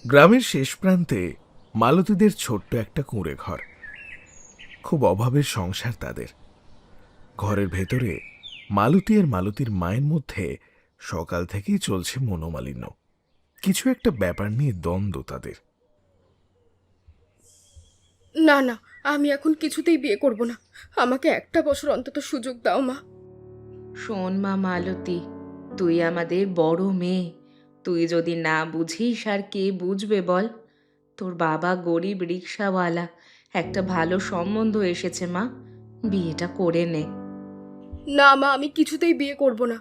গ্রামের শেষ প্রান্তে মালতীদের ছোট্ট একটা কুঁড়ে ঘর। খুব অভাবের সংসার তাদের। ঘরের ভেতরে মালতী আর মালতীর মায়ের মধ্যে সকাল থেকেই চলছে মনোমালিন্য। কিছু একটা ব্যাপার নিয়ে দ্বন্দ্ব তাদের। না না, আমি এখন কিছুতেই বিয়ে করব না। আমাকে একটা বছর অন্তত সুযোগ দাও মা। শোন মা মালতী, তুই আমাদের বড় মেয়ে। তুই যদি না বুঝিস আর কে বুঝবে বল? তোর বাবা গরিব রিক্সাওয়ালা, একটা ভালো সম্বন্ধ এসেছে মা, বিয়েটা করে নে। না মা, আমি কিছুতেই বিয়ে করব না।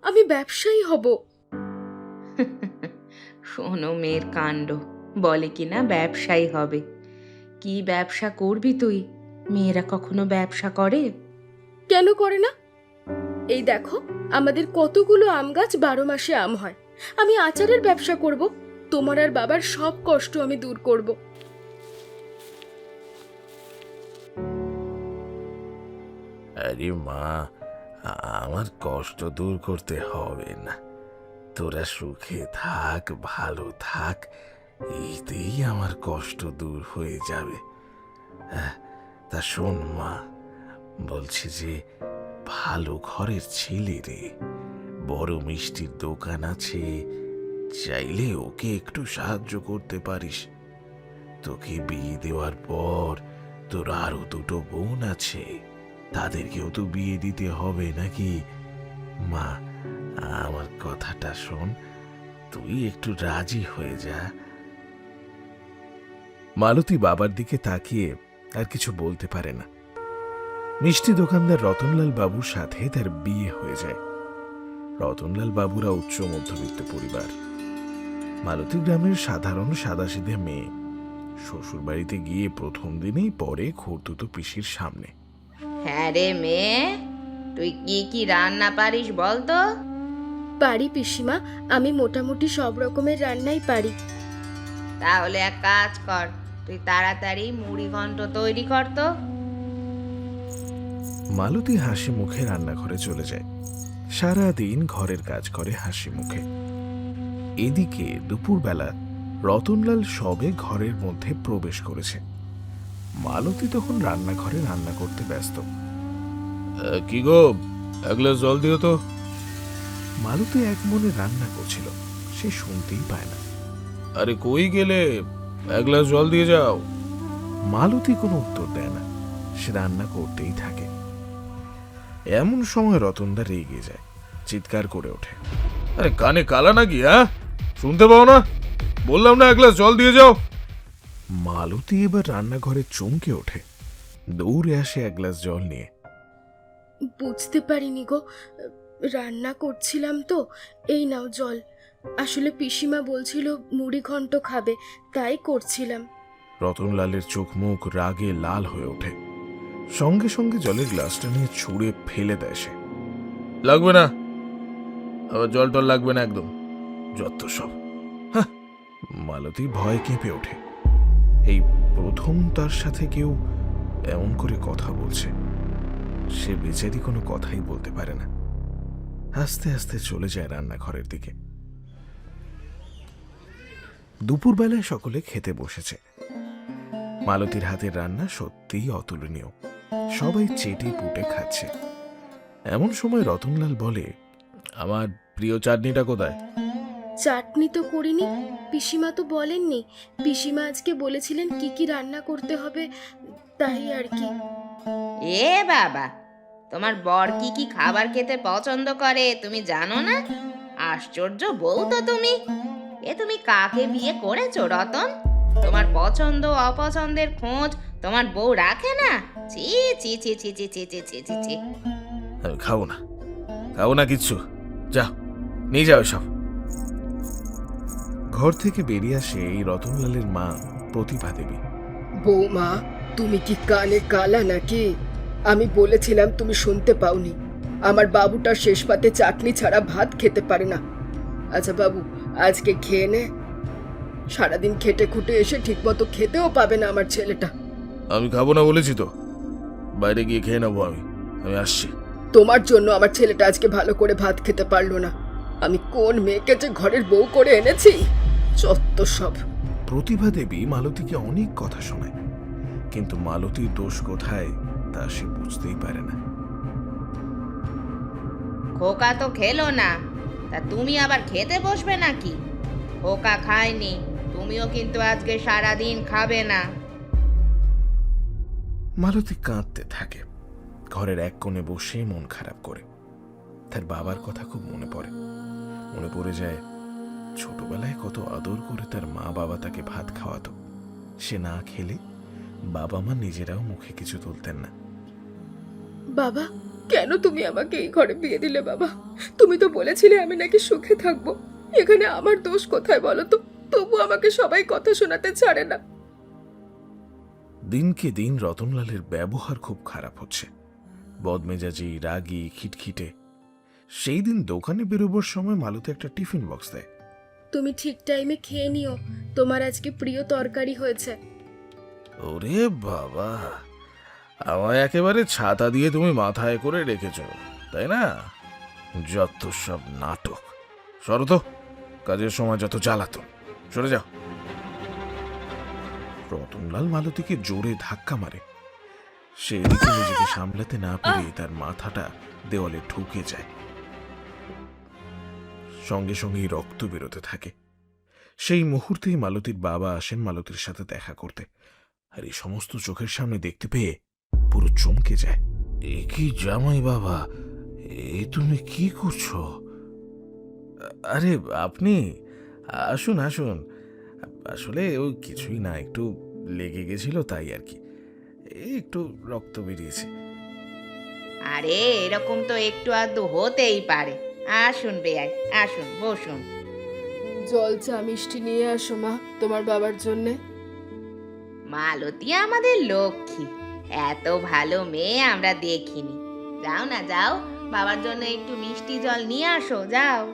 আমি ব্যবসায়ী হব। শোনো মেয়ের কাণ্ড, বলে কিনা ব্যবসায়ী হবে। কি ব্যবসা করবি তুই? মেয়েরা কখনো ব্যবসা করে? কেন করে না? এই দেখো, আমাদের কতগুলো আম গাছ 12 মাসে আম হয়। আমি আচারের ব্যবসা করব। তোমার আর বাবার সব কষ্ট আমি দূর করব। আরে মা, আমার কষ্ট দূর করতে হবে না। তোরা সুখে থাক, ভালো থাক, এইতেই আমার কষ্ট দূর হয়ে যাবে। তা শোন মা, বলছি যে ভালো ঘরের ছেলে রে, বড় মিষ্টির দোকান আছে, চাইলে ওকে একটু সাহায্য করতে পারিস। তোকে বিয়ে দেওয়ার পর তোর আরো দুটো বোন আছে, তাদেরকেও তো বিয়ে দিতে হবে নাকি? মা, আমার কথাটা শোন, তুই একটু রাজি হয়ে যা। মালতী বাবার দিকে তাকিয়ে আর কিছু বলতে পারে না। মিষ্টি দোকানদার রতনলাল বাবুর সাথে তার বিয়ে হয়ে যায়। রতনলাল বাবুরা উচ্চ মধ্যবিত্ত পরিবার। মালতী গ্রামের সাধারণ সাদাসিধে মেয়ে। শ্বশুর বাড়িতে গিয়ে প্রথম দিনেই পরে খুড়তুতো পিসির সামনে। হ্যাঁ রে মেয়ে, তুই কি কি রান্না পারিস বল তো? পারি পিসিমা, আমি মোটামুটি সব রকমের রান্নাই পারি। তাহলে এক কাজ কর, তুই তাড়াতাড়ি মুড়ি ঘন্ট তৈরি কর তো। মালতী হাসি মুখে রান্নাঘরে চলে যায়। সারাদিন ঘরের কাজ করে হাসি মুখে। এদিকে দুপুরবেলা রতনলাল সবে ঘরের মধ্যে প্রবেশ করেছে। মালতী তখন রান্নাঘরে রান্না করতে ব্যস্ত। কি গো, এক গ্লাস জল দিও তো। মালতী এক মনে রান্না করছিল, সে শুনতেই পায় না। আরে কই গেলে, এক গ্লাস জল দিয়ে যাও। মালতী কোনো উত্তর দেয় না, সে রান্না করতেই থাকে। এমন সময় রতনদা রেগে যায়, চিৎকার করে ওঠে। আরে কানে কালা নাকি? হ্যাঁ, শুনতে পাও না? বললাম না এক গ্লাস জল দিয়ে যাও। মালতী এবার রান্নাঘরে চমকে ওঠে, দৌড়ে আসে এক গ্লাস জল নিয়ে। বুঝতে পারিনি গো, রান্না করছিলাম তো। এই নাও জল। আসলে পিসিমা বলছিল মুড়ি ঘন্ট খাবে, তাই করছিলাম। রতনলালের চোখ মুখ রাগে লাল হয়ে ওঠে। সঙ্গে সঙ্গে জলের গ্লাসটা নিয়ে ছুঁড়ে ফেলে দেয় সে। লাগবে না, আবার জল টল লাগবে না একদম, যত সব। মালতী ভয় কেঁপে ওঠে। এই প্রথম তার সাথে কেউ এমন করে কথা বলছে। সে বেচারি কোনো কথাই বলতে পারে না। আস্তে আস্তে চলে যায় রান্নাঘরের দিকে। দুপুরবেলায় সকলে খেতে বসেছে। মালতীর হাতের রান্না সত্যিই অতুলনীয়। সবাই চেটে পুটে খাচ্ছে। এমন সময় রতনলাল বলে, আমার প্রিয় চাটনিটা কোথায়? চাটনি তো করিনি, পিসিমা তো বলেননি। পিসিমা আজকে বলেছিলেন কি কি রান্না করতে হবে, তাই আর কি। এ বাবা, তোমার বর কি কি খাবার খেতে পছন্দ করে তুমি জানো না? আশ্চর্য বউ তো তুমি। তুমি কাকে বিয়ে করেছো রতন? তোমার পছন্দ অপছন্দের খোঁজ তোমার বউ রাখে না? ছি ছি ছি ছি ছি ছি ছি ছি ছি ছি। আমি খাবো না কিচ্ছু, যা নিয়ে যাও সব। ঘর থেকে বেরিয়ে আসে এই রতনলালের মা প্রতিভা দেবী। বৌমা, তুমি কি কানে কালা নাকি? আমি বলেছিলাম, তুমি শুনতে পাওনি। আমার বাবুটা শেষ পাতে চাটনি ছাড়া ভাত খেতে পারে না। আচ্ছা বাবু, আজকে খেয়ে নে। সারাদিন খেটে খুটে এসে ঠিকমতো খেতেও পাবে না আমার ছেলেটা। আমি খাবো না বলেছি তো, বাইরে গিয়ে খেয়ে নেবো। আমি আসছি। তোমার জন্য আমার ছেলেটা আজকে ভালো করে ভাত খেতে পারলো না। আমি কোন মেয়েকে যে ঘরের বউ করে এনেছি, যত সব। প্রতিভা দেবী মালতীকে অনেক কথা শোনায়, কিন্তু মালতীর দোষ কোথায় তা সে বুঝতেই পারে না। খোকা তো খেলো না, তা তুমি আবার খেতে বসবে নাকি? খোকা খায়নি, তুমিও কিন্তু আজকে সারাদিন খাবে না। মালতী কাঁদতে থাকে, ঘরের এক কোণে বসে মন খারাপ করে। তার বাবার কথা খুব মনে পড়ে যায় ছোটবেলায় কত আদর করে তার মা বাবা তাকে ভাত খাওয়াতো। সে না খেলে বাবা মা নিজেরাও মুখে কিছু তুলতেন না। বাবা, কেন তুমি আমাকে এই ঘরে বিয়ে দিলে বাবা? তুমি তো বলেছিলে আমি নাকি সুখে থাকবো। এখানে আমার দোষ কোথায় বলো তো? তবু আমাকে সবাই কথা শোনাতে ছাড়ে না। দিনকে দিন রতনলালের ব্যবহার খুব খারাপ হচ্ছে, বদমেজাজি, রাগী, খিটখিটে। সেই দিন দোকানে বেরোবার সময় মালতী একটা টিফিন বক্স দেয়। তুমি ঠিক টাইমে খেয়ে নিও, তোমার আজকে প্রিয় তরকারি হয়েছে। ওরে বাবা, আমায় একেবারে ছাতা দিয়ে তুমি মাথায় করে রেখেছ, তাই না? যত সব নাটক। সরো তো, কাজের সময় যত জ্বালাতন, সরে যাও। রতনলাল মালতীকে জোরে ধাক্কা মারে। সে এদিকে নিজেকে সামলাতে না পেরে তার মাথাটা দেওয়ালে ঠুকে যায়। সঙ্গে সঙ্গেই রক্ত বেরোতে থাকে। সেই মুহূর্তেই মালতীর বাবা আসেন মালতীর সাথে দেখা করতে, আর এই সমস্ত চোখের সামনে দেখতে পেয়ে পুরো চমকে যায়। এ কি জামাই বাবা, এ তুমি কি করছো? আরে আপনি আসুন আসুন, আসলে ওই কিছুই না, একটু লেগে গেছিল তাই আর কি, একটু রক্ত বেরিয়েছে। আরে এরকম তো একটু আধটু হতেই পারে। আসুন বেয়াই, আসুন বসুন। জল, চা, মিষ্টি নিয়ে আসো মা, তোমার বাবার জন্যে। মালতী আমাদের লক্ষ্মী, এত ভালো মেয়ে আমরা দেখিনি। যাও না যাও, বাবার জন্য একটু মিষ্টি জল নিয়ে আসো, যাও।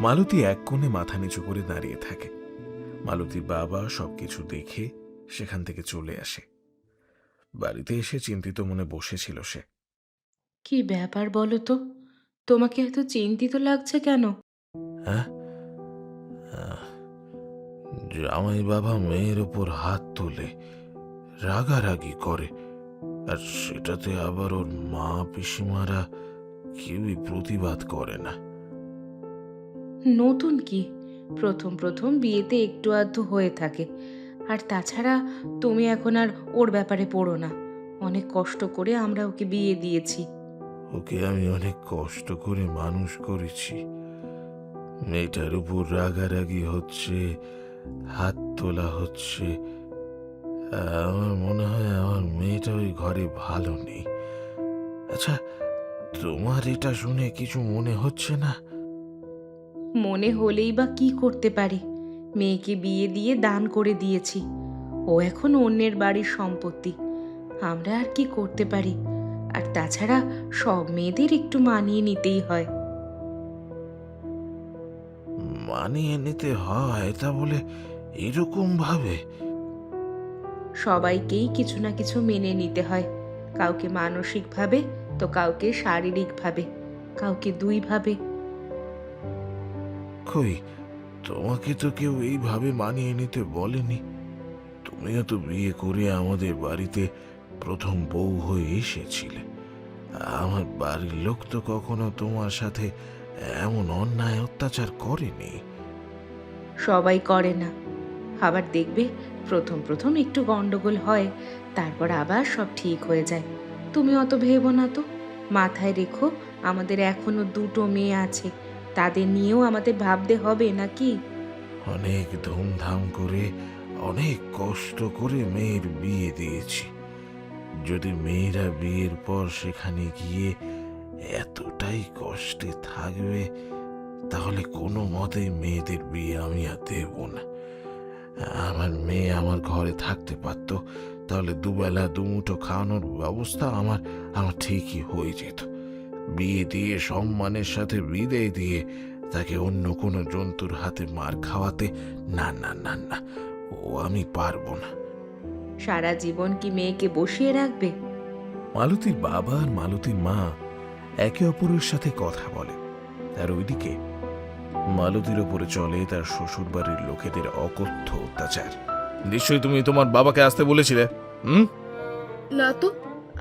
মালতী এক কোণে মাথা নিচু করে দাঁড়িয়ে থাকে। মালতীর বাবা সবকিছু দেখে সেখান থেকে চলে আসে। বাড়িতে এসে চিন্তিত মনে বসেছিল সে। কি ব্যাপার বলো তো? তোমাকে এত চিন্তিত লাগছে কেন? হ্যাঁ, জামাই বাবা মেয়ের উপর হাত তোলে, রাগারাগি করে, আর সেটাতে আবার ওর মা পিসিমারা কেউই প্রতিবাদ করে না। নতুন কি? প্রথম প্রথম বিয়েতে একটু আধটু হয়ে থাকে। আর তাছাড়া তুমি এখন আর ওর ব্যাপারে পড়ো না। অনেক কষ্ট করে আমরা ওকে বিয়ে দিয়েছি। ওকে আমি অনেক কষ্ট করে মানুষ করেছি, মেয়েটার উপর রাগারাগি হচ্ছে, হাত তোলা হচ্ছে। আমার মনে হয় আমার মেয়েটা ওই ঘরে ভালো নেই। আচ্ছা, তোমার এটা শুনে কিছু মনে হচ্ছে না? মনে হলেই বা কি করতে পারি? মেয়েকে বিয়ে দিয়ে দান করে দিয়েছি। ও এখন অন্যের বাড়ির সম্পত্তি। আমরা আর কি করতে পারি? আর তাছাড়া সব মেয়েদের একটু মানিয়ে নিতেই হয়। মানিয়ে নিতে হয় তা বলে এরকম ভাবে? সবাইকেই কিছু না কিছু মেনে নিতে হয়। কাউকে মানসিকভাবে, তো কাউকে শারীরিকভাবে, কাউকে দুইভাবে। কই, তোমাকে তো কেউ এইভাবে মানিয়ে নিতে বলেনি। তুমিও তো বিয়ে করে আমাদের বাড়িতে প্রথম বউ হয়ে এসেছিলে। আমার বাড়ির লোক তো কখনো তোমার সাথে এমন অন্যায় অত্যাচার করেনি। সবাই করে না। আবার দেখবে প্রথম প্রথম একটু গন্ডগোল হয়, তারপর আবার সব ঠিক হয়ে যায়। তুমি অত ভেবো না তো। মাথায় রেখো, আমাদের এখনো দুটো মেয়ে আছে, তাদের নিয়েও আমাদের ভাবতে হবে নাকি? অনেক ধুমধাম করে, অনেক কষ্ট করে মেয়ের বিয়ে দিয়েছি। যদি মেয়েরা বিয়ের পর সেখানে গিয়ে এতটাই কষ্টে থাকবে, তাহলে কোনো মতেই মেয়েদের বিয়ে আমি আর দেব না। আমার মেয়ে আমার ঘরে থাকতে পারত, তাহলে দুবেলা দুমুঠো খাওয়ানোর ব্যবস্থা আমার আমার ঠিকই হয়ে যেত। বিয়ে দিয়ে সম্মানের সাথে বিদায় দিয়ে তাকে অন্য কোনো জন্তুর হাতে মার খাওয়াতে, না না না না, ও আমি পারবো না। সারা জীবন কি মেয়েকে বসিয়ে রাখবে? মালতীর বাবা আর মালতীর মা একে অপরের সাথে কথা বলে, আর ওইদিকে মালতীর ওপরে চলে তার শ্বশুরবাড়ির লোকেদের অকথ্য অত্যাচার। নিশ্চয়ই তুমি তোমার বাবাকে আসতে বলেছিলে। না তো,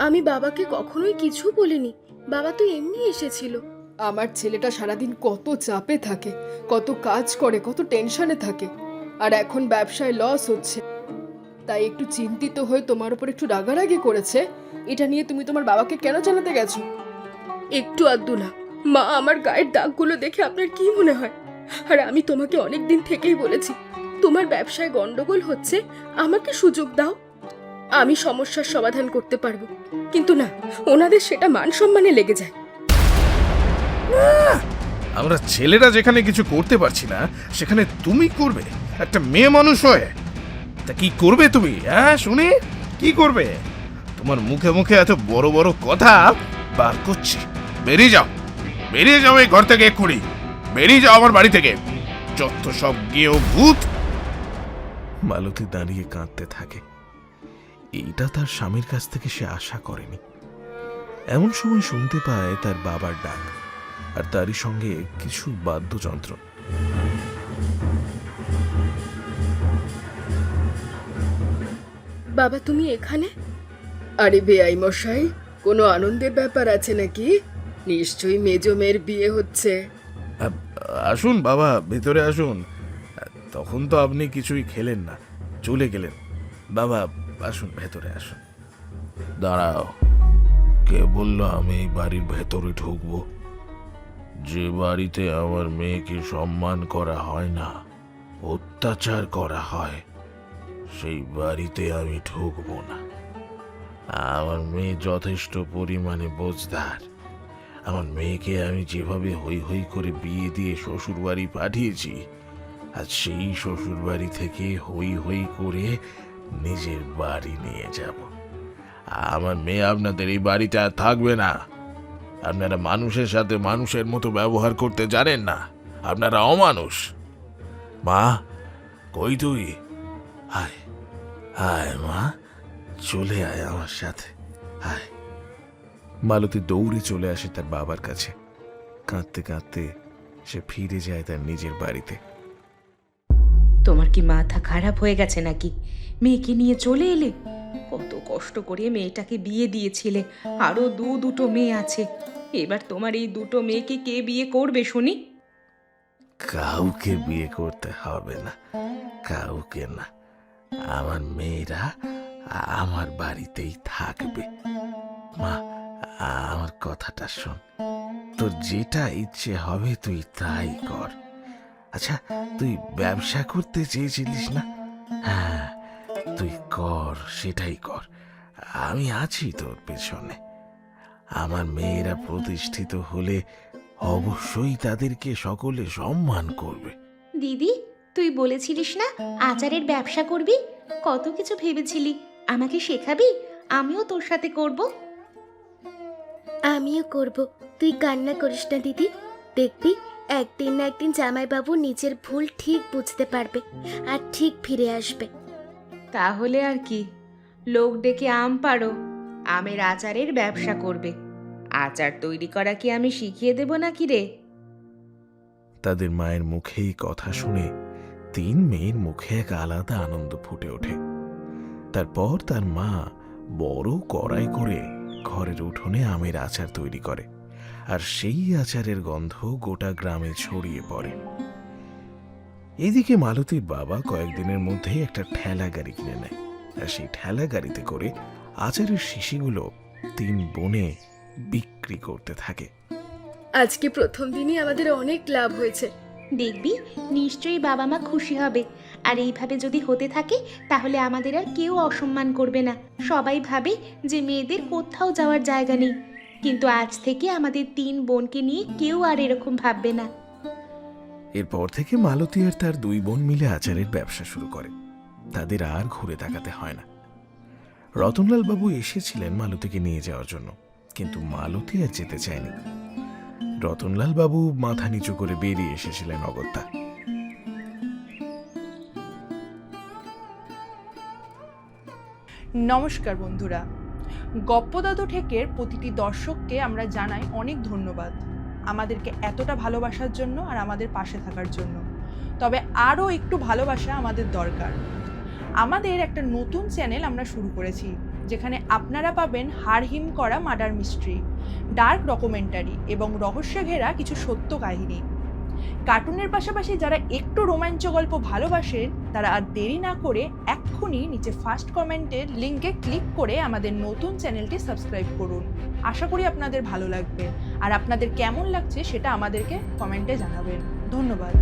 আমি বাবাকে কখনোই কিছু বলিনি। বাবা তো এমনি এসেছিল। আমার ছেলেটা সারাদিন কত চাপে থাকে, কত কাজ করে, কত টেনশনে থাকে, আর এখন ব্যবসায় লস হচ্ছে, তাই একটু চিন্তিত হয়ে তোমার উপর একটু রাগারাগি করেছে। এটা নিয়ে তুমি তোমার বাবাকে কেন জানাতে গেছো? একটু আধটু না মা, আমার গায়ের দাগগুলো দেখে আপনার কি মনে হয়? আর আমি তোমাকে অনেক দিন থেকেই বলেছি, তোমার ব্যবসায় গন্ডগোল হচ্ছে, আমাকে সুযোগ দাও, আমি সমস্যার সমাধান করতে পারবো। কিন্তু না, ওনাদের সেটা মান সম্মানে লেগে যায়। আমরা ছেলেরা যেখানে কিছু করতে পারছি না, সেখানে তুমি করবে? একটা মেয়ে মানুষ হয়ে তা কি করবে তুমি? হ্যাঁ, শুনি কি করবে? তোমার মুখে মুখে এত বড় বড় কথা বার করছি। বেরিয়ে যাও, বেরিয়ে যাও এই ঘর থেকে এক্ষুনি। বেরিয়ে যাও আমার বাড়ি থেকে, যত সব গেও ভূত। মালতী দাঁড়িয়ে কাঁদতে থাকে। এইটা তার স্বামীর কাছ থেকে সে আশা করেনি। এমন সময় শুনতে পায় তার বাবার ডাক, আর তারই সঙ্গে কিছু বাদ্যযন্ত্র। বাবা, তুমি এখানে? আরে বেআই মশাই, কোনো আনন্দের ব্যাপার আছে নাকি? নিশ্চয়ই মেজো মেয়ের বিয়ে হচ্ছে। আসুন বাবা, ভেতরে আসুন। তখন তো আপনি কিছুই খেলেন না, চলে গেলেন। বাবা আসুন, ভেতরে আসুন। দাঁড়াও, কে বললো আমি এই বাড়ির ভেতরে ঢুকবো? যে বাড়িতে আমার মেয়েকে সম্মান করা হয় না, অত্যাচার করা হয়, সেই বাড়িতে আমি ঢুকবো না। আমার মেয়ে যথেষ্ট পরিমাণে বোঝদার। আমার মেয়েকে আমি যেভাবে হই হই করে বিয়ে দিয়ে শ্বশুর বাড়ি পাঠিয়েছি, আজ সেই শ্বশুর বাড়ি থেকে হই হই করে নিজের বাড়ি নিয়ে যাব। আমার মেয়ে আপনাদের এই বাড়িতে আর থাকবে না। আপনারা মানুষের সাথে মানুষের মতো ব্যবহার করতে জানেন না, আপনারা অমানুষ। মা, কই তুই? আয় আয় মা, চলে আয় আমার সাথে, আয়। মালতী দৌড়ে চলে আসে তার বাবার কাছে। কাঁদতে কাঁদতে সে ফিরে যায় তার নিজের বাড়িতে। তোমার কি মাথা খারাপ হয়ে গেছে নাকি? মেয়েকে নিয়ে চলে এলে? কত কষ্ট করে মেয়েটাকে বিয়ে দিয়েছিলে, আরো দুটো মেয়ে আছে। এবার তোমার এই দুটো মেয়েকে কে বিয়ে করবে শুনি? কাউকে বিয়ে করতে হবে না, কাউকে না। আমার মেয়েরা আমার বাড়িতেই থাকবে। মা, আমার কথাটা শোন। তোর যেটা ইচ্ছে হবে তুই তাই কর। আচ্ছা, তুই ব্যবসা করতে চেয়েছিলিস না? হ্যাঁ, তুই কর, সেটাই কর। আমি আছি তোর পেছনে। আমার মেয়েরা প্রতিষ্ঠিত হলে অবশ্যই তাদেরকে সকলে সম্মান করবে। দিদি, তুই বলেছিলিস না আচারের ব্যবসা করবি? কত কিছু ভেবেছিলি, আমাকে শেখাবি? আমিও তোর সাথে করব। আমিও করব, তুই কান্না করিস না দিদি। দেখবি একদিন না একদিন জামাইবাবু নিজের ভুল ঠিক বুঝতে পারবে আর ঠিক ফিরে আসবে। তাহলে আর কি, লোক ডেকে আম পাড়ো, আমের আচারের ব্যবসা করবে। আচার তৈরি করা কি আমি শিখিয়ে দেব নাকি রে? তাদের মায়ের মুখেই কথা শুনে তিন মেয়ের মুখে এক আলাদা আনন্দ ফুটে ওঠে। তারপর তার মা বড় কড়াই করে ঘরের উঠোনে আমের আচার তৈরি করে, আর সেই আচারের গন্ধ গোটা গ্রামে ছড়িয়ে পড়ে। এদিকে মালতীর বাবা কয়েকদিনের মধ্যেই একটা ঠেলা গাড়ি কিনে নেয়, আর সেই ঠেলা গাড়িতে করে আচারের শিশিগুলো তিন বোনে বিক্রি করতে থাকে। আজকে প্রথম দিনই আমাদের অনেক লাভ হয়েছে। দেখবি নিশ্চয়ই বাবা মা খুশি হবে। আর এইভাবে যদি হতে থাকে তাহলে আমাদের আর কেউ অসম্মান করবে না। সবাই ভাবে যে মেয়েদের কোথাও যাওয়ার জায়গা নেই, কিন্তু আজ থেকে আমাদের তিন বোনকে নিয়ে কেউ আর এরকম ভাববে না। এরপর থেকে মালতী আর তার দুই বোন মিলে আচারের ব্যবসা শুরু করে। তাদের আর ঘুরে তাকাতে হয় না। রতনলাল বাবু এসেছিলেন মালতীকে নিয়ে যাওয়ার জন্য, কিন্তু মালতী আর যেতে চায়নি। রতনলাল বাবু মাথা নিচু করে বেরিয়ে এসেছিলেন অগত্যা। নমস্কার বন্ধুরা, গপ্পদাদু ঠেকের প্রতিটি দর্শককে আমরা জানাই অনেক ধন্যবাদ। আমাদেরকে এতটা ভালোবাসার জন্য আর আমাদের পাশে থাকার জন্য। তবে আরও একটু ভালোবাসা আমাদের দরকার। আমাদের একটা নতুন চ্যানেল আমরা শুরু করেছি, যেখানে আপনারা পাবেন হাড়হিম করা মার্ডার মিস্ট্রি, ডার্ক ডকুমেন্টারি এবং রহস্যে ঘেরা কিছু সত্য কাহিনী। কার্টুনের পাশাপাশি যারা একটু রোমাঞ্চ গল্প ভালোবাসেন তারা আর দেরি না করে এক্ষুনি নিচে ফার্স্ট কমেন্টের লিঙ্কে ক্লিক করে আমাদের নতুন চ্যানেলটি সাবস্ক্রাইব করুন। আশা করি আপনাদের ভালো লাগবে, আর আপনাদের কেমন লাগছে সেটা আমাদেরকে কমেন্টে জানাবেন। ধন্যবাদ।